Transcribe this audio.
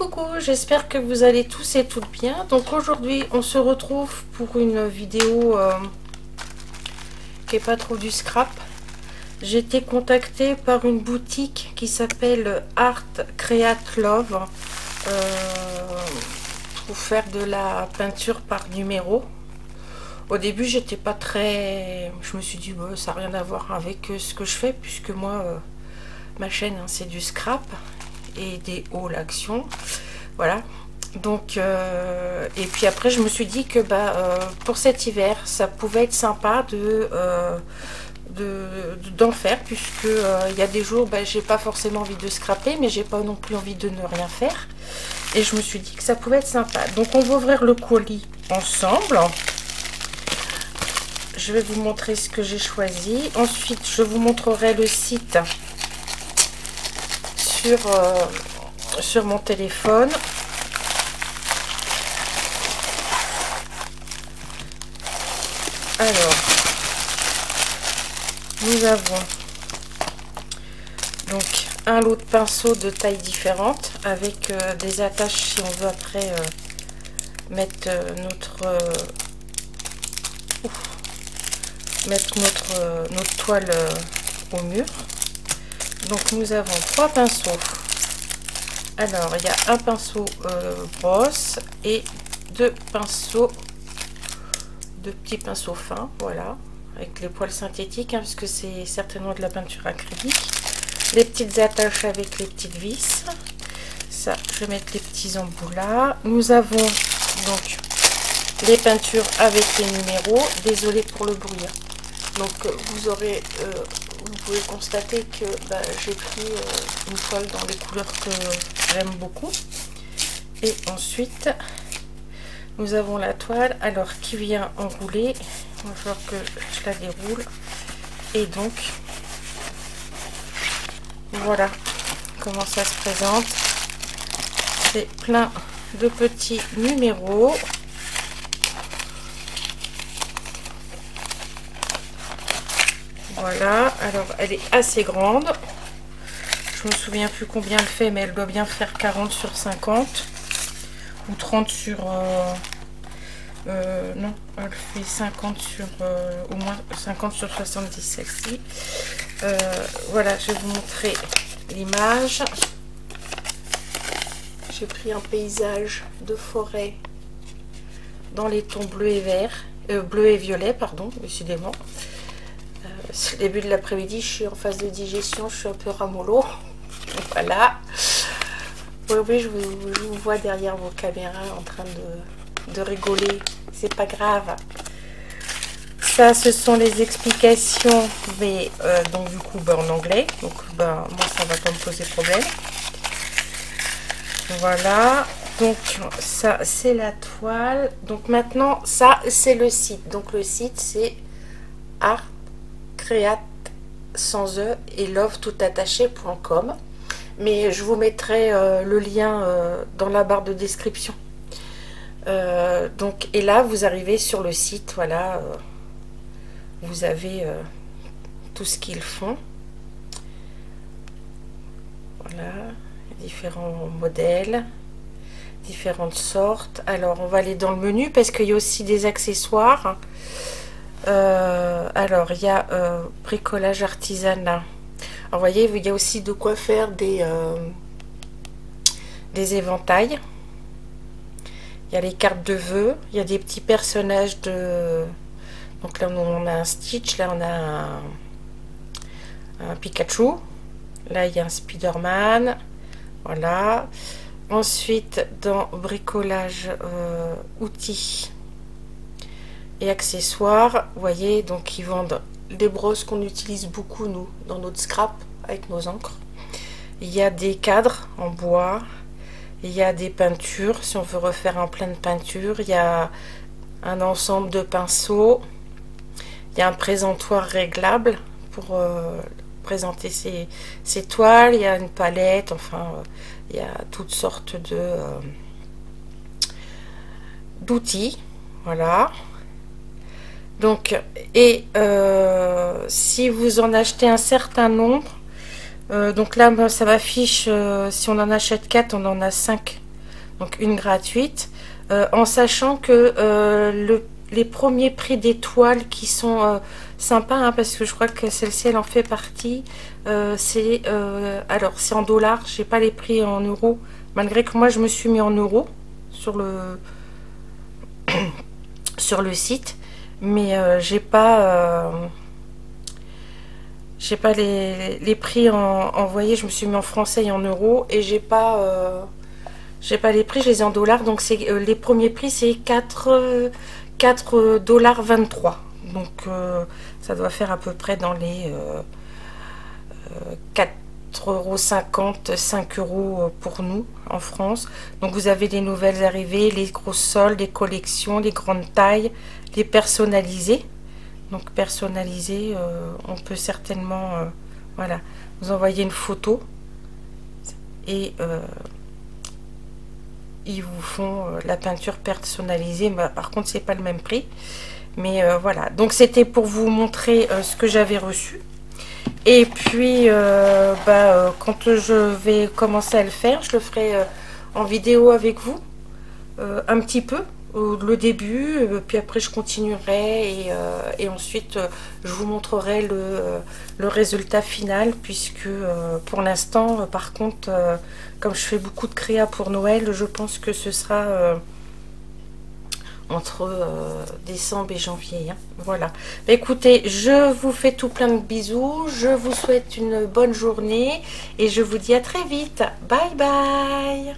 Coucou, j'espère que vous allez tous et toutes bien. Donc aujourd'hui on se retrouve pour une vidéo qui est pas trop du scrap. J'ai été contactée par une boutique qui s'appelle Art Create Love pour faire de la peinture par numéro. Au début j'étais pas très... Je me suis dit bah, ça n'a rien à voir avec ce que je fais, puisque moi ma chaîne hein, c'est du scrap et des hauls action, voilà. Donc et puis après je me suis dit que pour cet hiver ça pouvait être sympa d'en faire, puisque il y a des jours j'ai pas forcément envie de scraper, mais j'ai pas non plus envie de ne rien faire, et je me suis dit que ça pouvait être sympa. Donc on va ouvrir le colis ensemble. Je vais vous montrer ce que j'ai choisi. Ensuite je vous montrerai le site sur mon téléphone. Alors, nous avons donc un lot de pinceaux de tailles différentes avec des attaches si on veut après mettre notre toile au mur. Donc nous avons 3 pinceaux. Alors il y a un pinceau brosse et deux petits pinceaux fins, voilà, avec les poils synthétiques hein, parce que c'est certainement de la peinture acrylique. Les petites attaches avec les petites vis. Ça, je vais mettre les petits embouts là. Nous avons donc les peintures avec les numéros. Désolée pour le bruit. Donc vous pouvez constater que j'ai pris une toile dans les couleurs que j'aime beaucoup. Et ensuite nous avons la toile alors qui vient enrouler. Il va falloir que je la déroule, et donc voilà comment ça se présente. C'est plein de petits numéros. Voilà, alors elle est assez grande. Je me souviens plus combien elle fait, mais elle doit bien faire 40 sur 50 ou 30 sur... non, elle fait 50 sur... au moins 50 sur 70 celle-ci. Voilà, je vais vous montrer l'image. J'ai pris un paysage de forêt dans les tons bleu et vert, bleu et violet, pardon, décidément. C'est le début de l'après-midi, je suis en phase de digestion, je suis un peu ramollo. Voilà. Oui, je vous vois derrière vos caméras en train de rigoler. C'est pas grave. Ça, ce sont les explications, mais donc du coup en anglais. Donc moi, ça va pas me poser problème. Voilà. Donc ça, c'est la toile. Donc maintenant, ça, c'est le site. Donc le site, c'est Art Create sans e et love tout attaché.com, mais je vous mettrai le lien dans la barre de description. Donc et là vous arrivez sur le site, voilà, vous avez tout ce qu'ils font. Voilà, différents modèles, différentes sortes. Alors on va aller dans le menu parce qu'il y a aussi des accessoires. Alors il y a bricolage artisanat. Alors vous voyez, il y a aussi de quoi faire des éventails. Il y a les cartes de vœux, il y a des petits personnages de... Donc là on a un Stitch, là on a un Pikachu, là il y a un Spider-Man, voilà. Ensuite dans bricolage outils et accessoires, vous voyez, donc ils vendent des brosses qu'on utilise beaucoup nous dans notre scrap avec nos encres. Il y a des cadres en bois, il y a des peintures si on veut refaire un plein de peinture, il y a un ensemble de pinceaux, il y a un présentoir réglable pour présenter ses toiles, il y a une palette, enfin il y a toutes sortes d'outils, voilà. Donc, et si vous en achetez un certain nombre, donc là ça m'affiche, si on en achète 4, on en a 5 donc une gratuite, en sachant que les premiers prix des toiles qui sont sympas, hein, parce que je crois que celle-ci elle en fait partie, c'est alors c'est en dollars, j'ai pas les prix en euros, malgré que moi je me suis mis en euros sur le site, mais j'ai pas les prix envoyés. Je me suis mis en français et en euros, et j'ai pas les prix, je les ai en dollars. Donc c'est les premiers prix, c'est 4,23 $. Donc ça doit faire à peu près dans les 4,50 €, 5 € pour nous en France. Donc vous avez les nouvelles arrivées, les gros soldes, les collections, les grandes tailles, les personnalisés. Donc personnalisé, on peut certainement voilà, vous envoyer une photo et ils vous font la peinture personnalisée. Bah, par contre c'est pas le même prix, mais voilà, donc c'était pour vous montrer ce que j'avais reçu. Et puis quand je vais commencer à le faire, je le ferai en vidéo avec vous un petit peu le début, puis après je continuerai, et ensuite je vous montrerai le résultat final, puisque pour l'instant par contre comme je fais beaucoup de créa pour Noël, je pense que ce sera entre décembre et janvier, hein. Voilà. Bah, écoutez, je vous fais tout plein de bisous, je vous souhaite une bonne journée et je vous dis à très vite. Bye bye.